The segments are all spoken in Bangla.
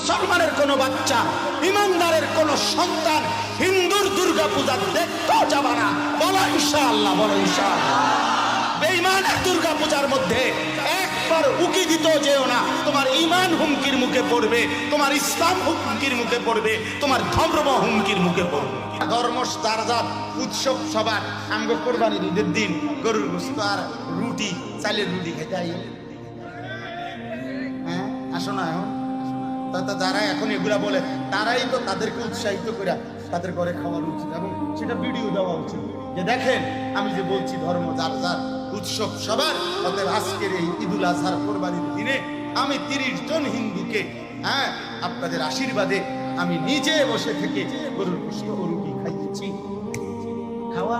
মুসলমানের কোনো বাচ্চা, ইমানদারের কোনো সন্তান হিন্দুর দুর্গা পূজা দেখতেও যাবে না। বলো ইনশাআল্লাহ, বলো ইনশাআল্লাহ। বেঈমানের দুর্গা পূজার মধ্যে একবার উকি দিতেও যেও না, তোমার ঈমান হুমকির মুখে পড়বে, তোমার ইসলাম হুমকির মুখে পড়বে, তোমার ধর্ম হুমকির মুখে পড়বে। ধর্ম তারজাত উৎসব সবার আমগো কোরবানির ঈদের দিন গরুর গোশত আর রুটি, চালের রুটি খেতে আই। হ্যাঁ, আসো না এখন। যারা এখন এগুলা বলে তারাই তো তাদেরকে উৎসাহিত করে তাদের ঘরে খাওয়ার উচিত এবং সেটা ভিডিও দেওয়া উচিত যে দেখেন আমি যে বলছি ধর্ম যার যার উৎসব সবার। অতএব আজকের এই ঈদুল আজহার কোরবানির দিনে আমি 30 জন হিন্দুকে আপনাদের আশীর্বাদে আমি নিজে বসে থেকে গরুর গোশত ও রুটি খাইয়েছি। খাওয়া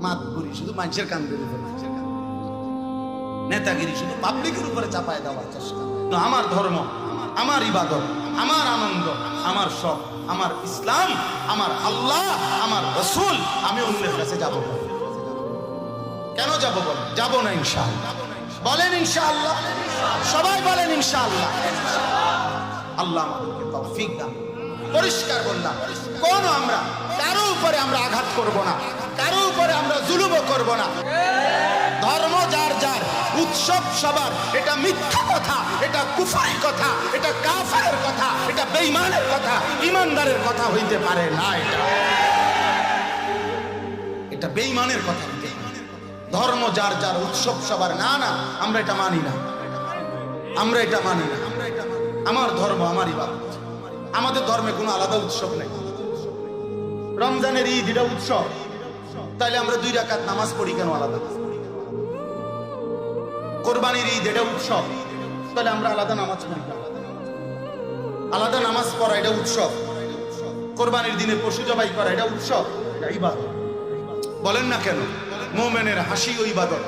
মাতবুরি শুধু মানুষের কান ধরে ফেলছে, নেতাগিরি শুধু পাবলিকের উপরে চাপায় দেওয়ার চেষ্টা। আমার ধর্ম, আমার ইবাদত, আমার আনন্দ, আমার শখ, আমার ইসলাম, আমার আল্লাহ, আমার রাসূল, আমি অন্যের কাছে যাব না। কেন যাব? বলেন যাব না ইনশাআল্লাহ। বলেন ইনশাআল্লাহ, সবাই বলেন ইনশাআল্লাহ। আল্লাহ আমাদেরকে তৌফিক দান। পরিষ্কার বললাম, কোন আমরা কারো উপরে আমরা আঘাত করব না, কারো উপরে আমরা জুলুমও করব না। ধর্ম যার যার, উৎসব সবার, এটা মিথ্যা কথা, এটা কুফরি কথা, এটা কাফেরের কথা, এটা বেঈমানের কথা, ইমানদারের কথা হইতে পারে না। এটা বেঈমানের কথা হইতে পারে। ধর্ম যার যার, উৎসব সবার, না না, আমরা এটা মানি না, আমরা এটা মানি না। আমার ধর্ম, আমার ইবাদত। আমাদের ধর্মে কোনো আলাদা উৎসব নেই। রমজানের ঈদ এটা উৎসব, তাইলে আমরা 2 রাকাত নামাজ পড়ি কেন আলাদা? কোরবানির ঈদ এটা উৎসব, তাহলে আমরা আলাদা নামাজ পড়ি। আলাদা নামাজ পড়া এটা উৎসব, কোরবানির দিনে পশু জবাই করা এটা উৎসব, এটা ইবাদত। বলেন না কেন? মুমিনের হাসি ও ইবাদত।